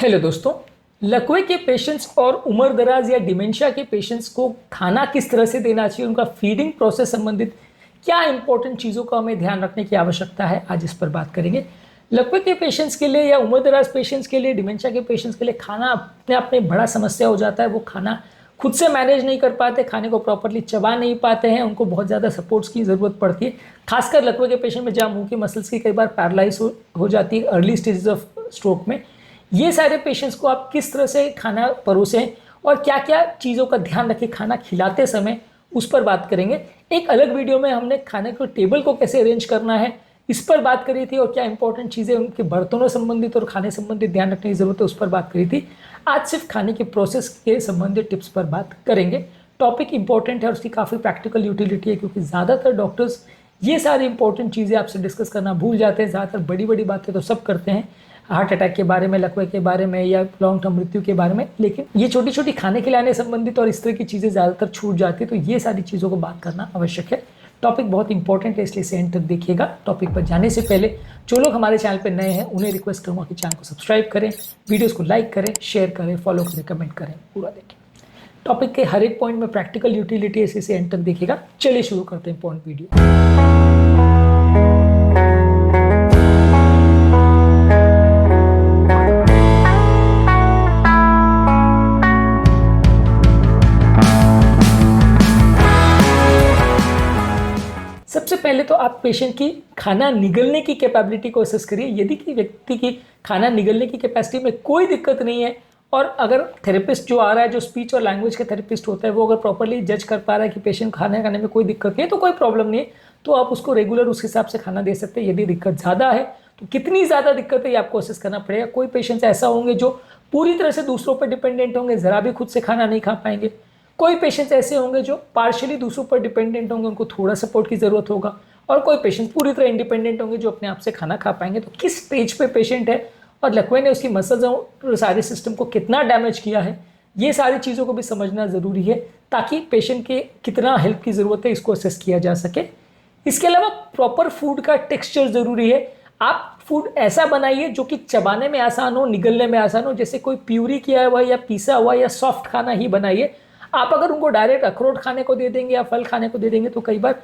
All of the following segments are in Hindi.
हेलो दोस्तों, लकवे के पेशेंट्स और उम्र दराज या डिमेंशिया के पेशेंट्स को खाना किस तरह से देना चाहिए, उनका फीडिंग प्रोसेस संबंधित क्या इंपॉर्टेंट चीज़ों का हमें ध्यान रखने की आवश्यकता है, आज इस पर बात करेंगे। लकवे के पेशेंट्स के लिए या उम्र दराज पेशेंट्स के लिए, डिमेंशिया के पेशेंट्स के लिए खाना अपने आप में बड़ा समस्या हो जाता है। वो खाना खुद से मैनेज नहीं कर पाते, खाने को प्रॉपरली चबा नहीं पाते हैं, उनको बहुत ज़्यादा सपोर्ट्स की ज़रूरत पड़ती है। खासकर लकवे के पेशेंट में जहाँ मुंह की मसल्स की कई बार पैरालाइज हो जाती है अर्ली स्टेजेस ऑफ स्ट्रोक में। ये सारे पेशेंट्स को आप किस तरह से खाना परोसें और क्या क्या चीज़ों का ध्यान रखें खाना खिलाते समय, उस पर बात करेंगे। एक अलग वीडियो में हमने खाने को टेबल को कैसे अरेंज करना है इस पर बात करी थी और क्या इंपॉर्टेंट चीज़ें उनके बर्तनों संबंधित और खाने संबंधित ध्यान रखने की ज़रूरत है उस पर बात करी थी। आज सिर्फ खाने के प्रोसेस के संबंधित टिप्स पर बात करेंगे। टॉपिक इंपॉर्टेंट है और उसकी काफ़ी प्रैक्टिकल यूटिलिटी है, क्योंकि ज़्यादातर डॉक्टर्स ये सारी इंपॉर्टेंट चीज़ें आपसे डिस्कस करना भूल जाते हैं। ज़्यादातर बड़ी बड़ी बातें तो सब करते हैं, हार्ट अटैक के बारे में, लकवे के बारे में या लॉन्ग टर्म मृत्यु के बारे में, लेकिन ये छोटी छोटी खाने खिलाने संबंधित और इस तरह की चीज़ें ज़्यादातर छूट जाती है। तो ये सारी चीज़ों को बात करना आवश्यक है। टॉपिक बहुत इंपॉर्टेंट है, इसलिए से एंड तक देखिएगा। टॉपिक पर जाने से पहले जो लोग हमारे चैनल पर नए हैं उन्हें रिक्वेस्ट करूँगा कि चैनल को सब्सक्राइब करें, वीडियोज़ को लाइक करें, शेयर करें, फॉलो करें, कमेंट करें, पूरा देखें। टॉपिक के हर एक पॉइंट में प्रैक्टिकल यूटिलिटी है, इसी से एंड तक देखिएगा। चलिए शुरू करते हैं इंपॉर्टेंट वीडियो। सबसे पहले तो आप पेशेंट की खाना निगलने की कैपेबिलिटी को असेस करिए। यदि कि व्यक्ति की खाना निगलने की कैपेसिटी में कोई दिक्कत नहीं है और अगर थेरेपिस्ट जो आ रहा है, जो स्पीच और लैंग्वेज के थेरेपिस्ट होता है, वो अगर प्रॉपर्ली जज कर पा रहा है कि पेशेंट खाना खाने में कोई दिक्कत नहीं है तो कोई प्रॉब्लम नहीं है, तो आप उसको रेगुलर उस हिसाब से खाना दे सकते हैं। यदि दिक्कत ज़्यादा है तो कितनी ज़्यादा दिक्कत है ये आपको असेस करना पड़ेगा। कोई पेशेंट्स ऐसा होंगे जो पूरी तरह से दूसरों पर डिपेंडेंट होंगे, ज़रा भी खुद से खाना नहीं खा पाएंगे। कोई पेशेंट्स ऐसे होंगे जो पार्शियली दूसरों पर डिपेंडेंट होंगे, उनको थोड़ा सपोर्ट की ज़रूरत होगा। और कोई पेशेंट पूरी तरह इंडिपेंडेंट होंगे जो अपने आप से खाना खा पाएंगे। तो किस स्टेज पे पेशेंट है और लकवे ने उसकी मसल्स और सारे सिस्टम को कितना डैमेज किया है, ये सारी चीज़ों को भी समझना ज़रूरी है, ताकि पेशेंट के कितना हेल्प की ज़रूरत है इसको असेस किया जा सके। इसके अलावा प्रॉपर फूड का टेक्सचर ज़रूरी है। आप फूड ऐसा बनाइए जो कि चबाने में आसान हो, निगलने में आसान हो। जैसे कोई प्यूरी किया हुआ या पीसा हुआ या सॉफ्ट खाना ही बनाइए। आप अगर उनको डायरेक्ट अखरोट खाने को दे देंगे या फल खाने को दे देंगे तो कई बार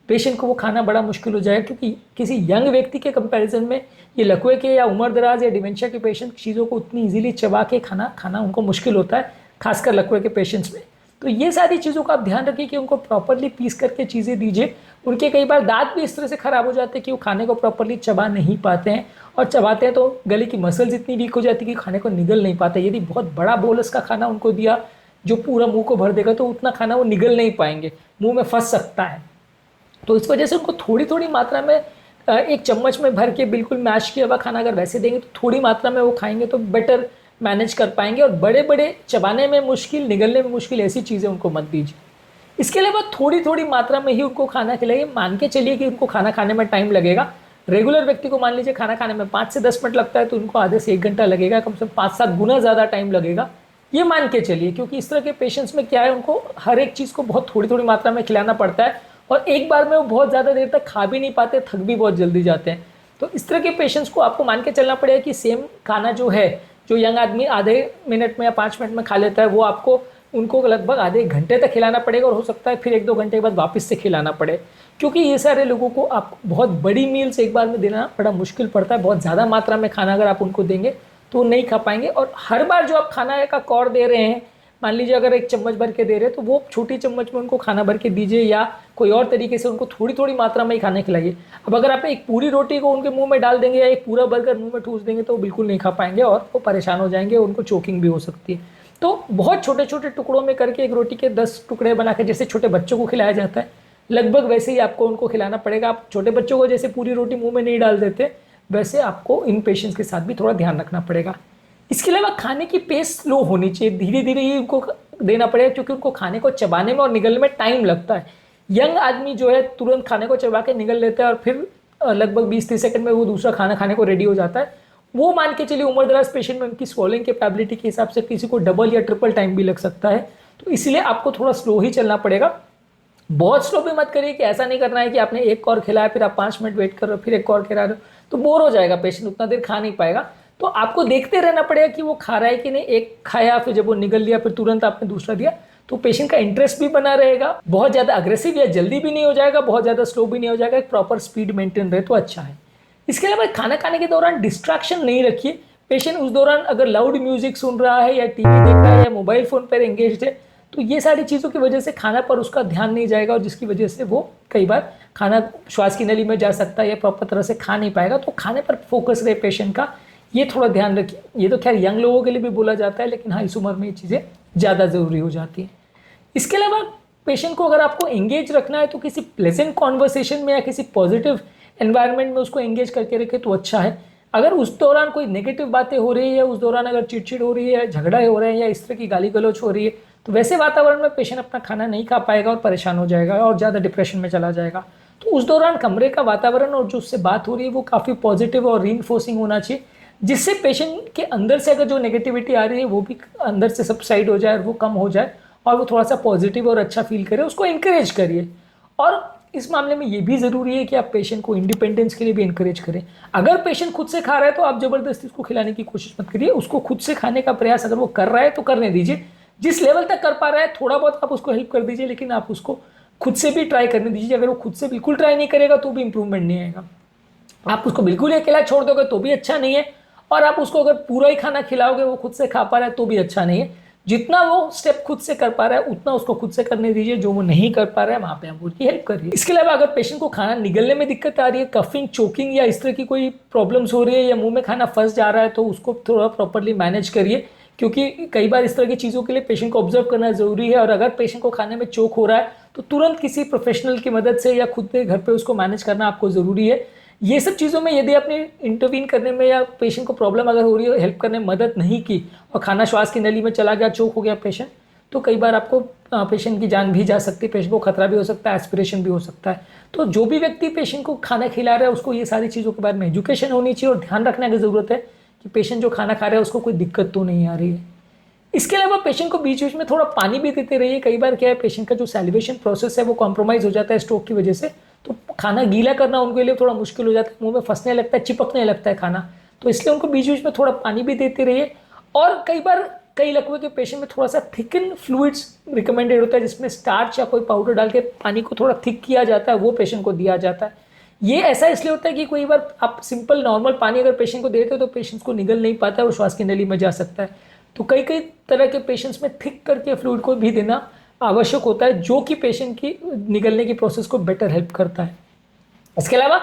पेशेंट को वो खाना बड़ा मुश्किल हो जाएगा, क्योंकि किसी यंग व्यक्ति के कंपैरिजन में ये लकवे के या उम्र दराज या डिमेंशिया के पेशेंट चीज़ों को उतनी इजीली चबा के खाना उनको मुश्किल होता है, खासकर लकवे के पेशेंट्स में। तो ये सारी चीज़ों का आप ध्यान रखिए कि उनको प्रॉपरली पीस करके चीज़ें दीजिए। उनके कई बार दांत भी इस तरह से ख़राब हो जाते हैं कि वो खाने को प्रॉपरली चबा नहीं पाते हैं, और चबाते हैं तो गले की मसल्स इतनी वीक हो जाती है कि खाने को निगल नहीं पाते। यदि बहुत बड़ा बोलस का खाना उनको दिया जो पूरा मुंह को भर देगा तो उतना खाना वो निगल नहीं पाएंगे, मुंह में फंस सकता है। तो इस वजह से उनको थोड़ी थोड़ी मात्रा में एक चम्मच में भर के बिल्कुल मैश किया हुआ खाना अगर वैसे देंगे तो थोड़ी मात्रा में वो खाएंगे तो बेटर मैनेज कर पाएंगे। और बड़े बड़े चबाने में मुश्किल, निगलने में मुश्किल ऐसी चीज़ें उनको मत दीजिए। इसके अलावा थोड़ी थोड़ी मात्रा में ही उनको खाना खिलाइए। मान के चलिए कि उनको खाना खाने में टाइम लगेगा। रेगुलर व्यक्ति को मान लीजिए खाना खाने में 5 से 10 मिनट लगता है, तो उनको आधे से 1 घंटा लगेगा, कम से कम 5-7 गुना ज़्यादा टाइम लगेगा, ये मान के चलिए। क्योंकि इस तरह के पेशेंट्स में क्या है, उनको हर एक चीज़ को बहुत थोड़ी थोड़ी मात्रा में खिलाना पड़ता है और एक बार में वो बहुत ज़्यादा देर तक खा भी नहीं पाते, थक भी बहुत जल्दी जाते हैं। तो इस तरह के पेशेंट्स को आपको मान के चलना पड़ेगा कि सेम खाना जो है, जो यंग आदमी आधे मिनट में या 5 मिनट में खा लेता है, वो आपको उनको लगभग आधे घंटे तक खिलाना पड़ेगा और हो सकता है फिर 1-2 घंटे के बाद वापस से खिलाना पड़े। क्योंकि ये सारे लोगों को आप बहुत बड़ी मील्स एक बार में देना बड़ा मुश्किल पड़ता है। बहुत ज़्यादा मात्रा में खाना अगर आप उनको देंगे तो वो नहीं खा पाएंगे। और हर बार जो आप खाना का कौर दे रहे हैं, मान लीजिए अगर 1 चम्मच भर के दे रहे हैं तो वो छोटी चम्मच में उनको खाना भर के दीजिए, या कोई और तरीके से उनको थोड़ी थोड़ी मात्रा में ही खाने खिलाइए। अब अगर आप एक पूरी रोटी को उनके मुंह में डाल देंगे या एक पूरा बर्गर मुंह में ठूस देंगे तो वो बिल्कुल नहीं खा पाएंगे और वो परेशान हो जाएंगे, उनको चोकिंग भी हो सकती है। तो बहुत छोटे छोटे टुकड़ों में करके एक रोटी के 10 टुकड़े बना के जैसे छोटे बच्चों को खिलाया जाता है, लगभग वैसे ही आपको उनको खिलाना पड़ेगा। आप छोटे बच्चों को जैसे पूरी रोटी मुँह में नहीं डाल देते, वैसे आपको इन पेशेंट्स के साथ भी थोड़ा ध्यान रखना पड़ेगा। इसके अलावा खाने की पेस स्लो होनी चाहिए, धीरे धीरे ही उनको देना पड़ेगा, क्योंकि उनको खाने को चबाने में और निगलने में टाइम लगता है। यंग आदमी जो है तुरंत खाने को चबा के निगल लेता है और फिर लगभग 20-30 सेकंड में वो दूसरा खाना खाने को रेडी हो जाता है। वो मान के चलिए उम्र दराज पेशेंट में उनकी स्वॉलिंग कैपेबिलिटी के हिसाब से किसी को डबल या ट्रिपल टाइम भी लग सकता है। तो इसलिए आपको थोड़ा स्लो ही चलना पड़ेगा। बहुत स्लो भी मत करिए कि ऐसा नहीं करना है कि आपने एक कौर खिलाया फिर आप 5 मिनट वेट कर रहे हो फिर एक कौर खिला रहे हो, तो बोर हो जाएगा पेशेंट, उतना देर खा नहीं पाएगा। तो आपको देखते रहना पड़ेगा कि वो खा रहा है कि नहीं। एक खाया, फिर जब वो निगल लिया, फिर तुरंत आपने दूसरा दिया, तो पेशेंट का इंटरेस्ट भी बना रहेगा। बहुत ज़्यादा अग्रेसिव या जल्दी भी नहीं हो जाएगा, बहुत ज़्यादा स्लो भी नहीं हो जाएगा, एक प्रॉपर स्पीड मेंटेन रहे तो अच्छा है। इसके अलावा खाना खाने के दौरान डिस्ट्रैक्शन नहीं रखिए। पेशेंट उस दौरान अगर लाउड म्यूजिक सुन रहा है या टीवी देख रहा है या मोबाइल फ़ोन पर एंगेज्ड है, तो ये सारी चीज़ों की वजह से खाना पर उसका ध्यान नहीं जाएगा, और जिसकी वजह से वो कई बार खाना श्वास की नली में जा सकता है या प्रॉपर तरह से खा नहीं पाएगा। तो खाने पर फोकस रहे पेशेंट का, ये थोड़ा ध्यान रखिए। ये तो खैर यंग लोगों के लिए भी बोला जाता है, लेकिन हाँ, इस उम्र में ये चीज़ें ज़्यादा ज़रूरी हो जाती हैं। इसके अलावा पेशेंट को अगर आपको एंगेज रखना है तो किसी प्लेजेंट कॉन्वर्सेशन में या किसी पॉजिटिव एनवायरनमेंट में उसको एंगेज करके रखें तो अच्छा है। अगर उस दौरान कोई नेगेटिव बातें हो रही है, उस दौरान अगर चिड़चिड़ हो रही है, झगड़ा हो रहा है या इस तरह की गाली गलौज हो रही है, तो वैसे वातावरण में पेशेंट अपना खाना नहीं खा पाएगा और परेशान हो जाएगा और ज़्यादा डिप्रेशन में चला जाएगा। तो उस दौरान कमरे का वातावरण और जो उससे बात हो रही है वो काफ़ी पॉजिटिव और रीइंफोर्सिंग होना चाहिए, जिससे पेशेंट के अंदर से अगर जो नेगेटिविटी आ रही है वो भी अंदर से सबसाइड हो जाए, वो कम हो जाए और वो थोड़ा सा पॉजिटिव और अच्छा फील करे। उसको इंकरेज करिए। और इस मामले में ये भी ज़रूरी है कि आप पेशेंट को इंडिपेंडेंस के लिए भी इंकरेज करें। अगर पेशेंट खुद से खा रहा है तो आप ज़बरदस्ती उसको खिलाने की कोशिश मत करिए। उसको खुद से खाने का प्रयास अगर वो कर रहा है तो करने दीजिए। जिस लेवल तक कर पा रहा है थोड़ा बहुत आप उसको हेल्प कर दीजिए, लेकिन आप उसको खुद से भी ट्राई करने दीजिए। अगर वो खुद से बिल्कुल ट्राई नहीं करेगा तो भी इंप्रूवमेंट नहीं आएगा। आप उसको बिल्कुल अकेला छोड़ दोगे तो भी अच्छा नहीं है, और आप उसको अगर पूरा ही खाना खिलाओगे, वो खुद से खा पा रहा है तो भी अच्छा नहीं है। जितना वो स्टेप खुद से कर पा रहा है उतना उसको खुद से करने दीजिए। जो वो नहीं कर पा रहा है वहाँ पे आप उसकी हेल्प करिए। इसके अलावा अगर पेशेंट को खाना निगलने में दिक्कत आ रही है, कफिंग, चोकिंग या इस तरह की कोई प्रॉब्लम्स हो रही है या मुंह में खाना फंस जा रहा है, तो उसको थोड़ा प्रॉपरली मैनेज करिए, क्योंकि कई बार इस तरह की चीज़ों के लिए पेशेंट को ऑब्जर्व करना ज़रूरी है। और अगर पेशेंट को खाने में चोक हो रहा है तो तुरंत किसी प्रोफेशनल की मदद से या खुद पे घर पे उसको मैनेज करना आपको ज़रूरी है। ये सब चीज़ों में यदि आपने इंटरवीन करने में या पेशेंट को प्रॉब्लम अगर हो रही है, हेल्प करने में मदद नहीं की और खाना श्वास की नली में चला गया, चोक हो गया पेशेंट, तो कई बार आपको पेशेंट की जान भी जा सकती है, पेशेंट को खतरा भी हो सकता है, एस्पिरेशन भी हो सकता है। तो जो भी व्यक्ति पेशेंट को खाना खिला रहा है उसको ये सारी चीज़ों के बारे में एजुकेशन होनी चाहिए और ध्यान रखने की ज़रूरत है कि पेशेंट जो खाना खा रहा है उसको कोई दिक्कत तो नहीं आ रही है। इसके अलावा पेशेंट को बीच बीच में थोड़ा पानी भी देते रहिए। कई बार क्या है, पेशेंट का जो सैलिवेशन प्रोसेस है वो कॉम्प्रोमाइज़ हो जाता है स्ट्रोक की वजह से, तो खाना गीला करना उनके लिए थोड़ा मुश्किल हो जाता है, मुंह में फंसने लगता है, चिपकने लगता है खाना। तो इसलिए उनको बीच बीच में थोड़ा पानी भी देते रहिए। और कई बार कई लकवे के पेशेंट में थोड़ा सा थिकन फ्लूइड्स रिकमेंडेड होता है, जिसमें स्टार्च या कोई पाउडर डाल के पानी को थोड़ा थिक किया जाता है, वो पेशेंट को दिया जाता है। ये ऐसा इसलिए होता है कि कई बार आप सिंपल नॉर्मल पानी अगर पेशेंट को देते हो तो पेशेंट को निगल नहीं पाता है, वो श्वास की नली में जा सकता है। तो कई कई तरह के पेशेंट्स में थिक करके फ्लूइड को भी देना आवश्यक होता है, जो कि पेशेंट की निगलने की प्रोसेस को बेटर हेल्प करता है। इसके अलावा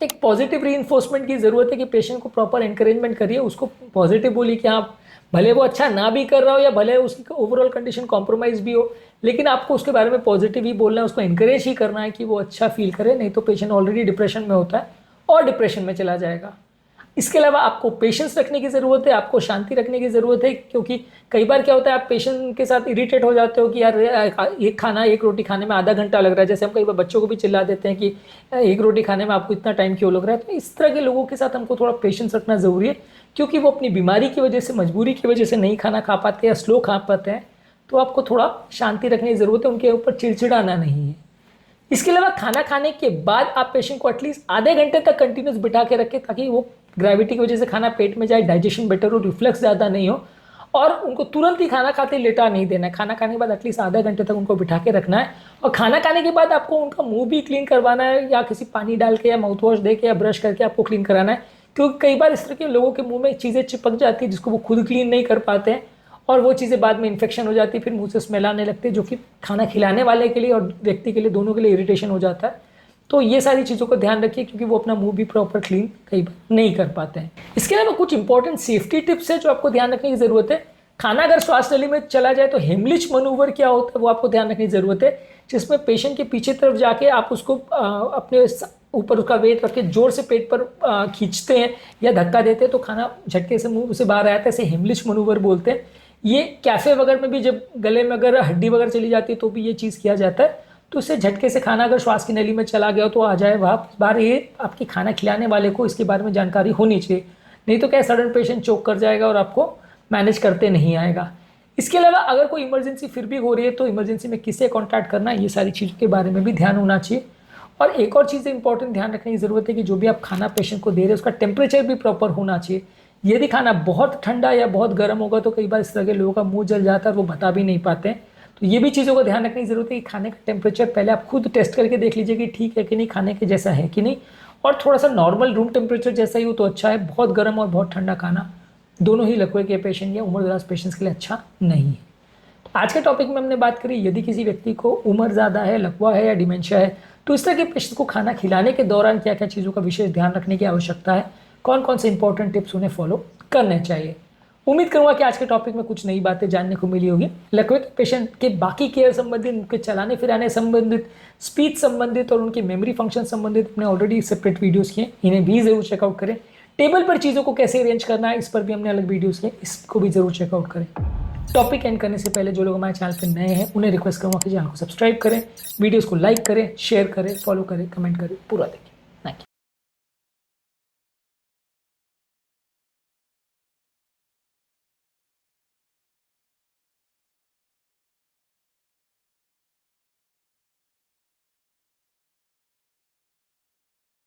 एक पॉजिटिव रीइंफोर्समेंट की ज़रूरत है कि पेशेंट को प्रॉपर एनकरेजमेंट करिए। उसको पॉजिटिव बोलिए कि हाँ, भले वो अच्छा ना भी कर रहा हो या भले उसकी ओवरऑल कंडीशन कॉम्प्रोमाइज़ भी हो, लेकिन आपको उसके बारे में पॉजिटिव ही बोलना है, उसको इनकरेज ही करना है कि वो अच्छा फील करे। नहीं तो पेशेंट ऑलरेडी डिप्रेशन में होता है और डिप्रेशन में चला जाएगा। इसके अलावा आपको पेशेंस रखने की ज़रूरत है, आपको शांति रखने की ज़रूरत है, क्योंकि कई बार क्या होता है, आप पेशेंट के साथ इरिटेट हो जाते हो कि यार एक रोटी खाने में आधा घंटा लग रहा है। जैसे हम कई बार बच्चों को भी चिल्ला देते हैं कि एक रोटी खाने में आपको इतना टाइम क्यों लग रहा है। तो इस तरह के लोगों के साथ हमको थोड़ा पेशेंस रखना ज़रूरी है, क्योंकि वो अपनी बीमारी की वजह से, मजबूरी की वजह से नहीं खाना खा पाते या स्लो खा पाते हैं। तो आपको थोड़ा शांति रखने की ज़रूरत है, उनके ऊपर चिड़चिड़ाना नहीं है। इसके अलावा खाना खाने के बाद आप पेशेंट को एटलीस्ट आधे घंटे तक कंटिन्यूस बिठा के रखें, ताकि वो ग्रेविटी की वजह से खाना पेट में जाए, डाइजेशन बेटर हो, रिफ्लेक्स ज़्यादा नहीं हो। और उनको तुरंत ही खाना खाते लेटा नहीं देना है। खाना खाने के बाद एटलीस्ट आधा घंटे तक उनको बिठा के रखना है। और खाना खाने के बाद आपको उनका मुंह भी क्लीन करवाना है, या किसी पानी डाल के या माउथ वॉश दे के या ब्रश करके आपको क्लीन कराना है, क्योंकि कई बार इस तरह के लोगों के मुंह में चीज़ें चिपक जाती है जिसको वो खुद क्लीन नहीं कर पाते हैं, और वो चीज़ें बाद में इन्फेक्शन हो जाती है, फिर मुंह से स्मेल आने लगती है, जो कि खाना खिलाने वाले के लिए और व्यक्ति के लिए, दोनों के लिए इरिटेशन हो जाता है। तो ये सारी चीज़ों को ध्यान रखिए, क्योंकि वो अपना मुंह भी प्रॉपर क्लीन कई बार नहीं कर पाते हैं। इसके अलावा कुछ इंपॉर्टेंट सेफ्टी टिप्स है जो आपको ध्यान रखने की ज़रूरत है। खाना अगर श्वास नली में चला जाए तो हेमलिच मनूवर क्या होता है वो आपको ध्यान रखने की ज़रूरत है, जिसमें पेशेंट के पीछे तरफ जाके आप उसको अपने ऊपर उसका वेट रख के जोर से पेट पर खींचते हैं या धक्का देते हैं तो खाना झटके से मुंह से बाहर आता है, इसे हेमलिच मनूवर बोलते हैं। ये कैफ़े वगैरह में भी जब गले में अगर हड्डी वगैरह चली जाती है तो भी ये चीज़ किया जाता है। तो इससे झटके से खाना अगर श्वास की नली में चला गया तो आ जाए वापस बाहर। ये आपकी खाना खिलाने वाले को इसके बारे में जानकारी होनी चाहिए, नहीं तो क्या सडन पेशेंट चोक कर जाएगा और आपको मैनेज करते नहीं आएगा। इसके अलावा अगर कोई इमरजेंसी फिर भी हो रही है तो इमरजेंसी में किससे कॉन्टैक्ट करना है, ये सारी चीज़ों के बारे में भी ध्यान होना चाहिए। और एक और चीज़ इंपॉर्टेंट ध्यान रखने की ज़रूरत है कि जो भी आप खाना पेशेंट को दे रहे हैं उसका टेम्परेचर भी प्रॉपर होना चाहिए। यदि खाना बहुत ठंडा या बहुत गर्म होगा तो कई बार इस तरह के लोगों का मुंह जल जाता है और वो बता भी नहीं पाते हैं। तो ये भी चीज़ों का ध्यान रखने की ज़रूरत है कि खाने का टेम्परेचर पहले आप खुद टेस्ट करके देख लीजिए कि ठीक है कि नहीं, खाने के जैसा है कि नहीं, और थोड़ा सा नॉर्मल रूम टेम्परेचर जैसा ही हो तो अच्छा है। बहुत गर्म और बहुत ठंडा खाना दोनों ही लकवे के पेशेंट या उम्रदराज पेशेंट्स के लिए अच्छा नहीं है। तो आज के टॉपिक में हमने बात करी यदि किसी व्यक्ति को उम्र ज़्यादा है, लकवा है या डिमेंशिया है तो इस तरह के पेशेंट को खाना खिलाने के दौरान क्या क्या चीज़ों का विशेष ध्यान रखने की आवश्यकता है, कौन कौन से इंपॉर्टेंट टिप्स उन्हें फॉलो करने चाहिए। उम्मीद करूंगा कि आज के टॉपिक में कुछ नई बातें जानने को मिली होगी। लकवे के पेशेंट के बाकी केयर संबंधित, उनके चलाने फिराने संबंधित, स्पीच संबंधित और उनके मेमोरी फंक्शन संबंधित हमने ऑलरेडी सेपरेट वीडियोस किए, इन्हें भी जरूर चेकआउट करें। टेबल पर चीज़ों को कैसे अरेंज करना है इस पर भी हमने अलग वीडियोस किए, इसको भी जरूर चेकआउट करें। टॉपिक एंड करने से पहले जो लोग हमारे चैनल पर नए हैं उन्हें रिक्वेस्ट करूंगा कि चैनल को सब्सक्राइब करें, वीडियोस को लाइक करें, शेयर करें, फॉलो करें, कमेंट करें, पूरा देखें।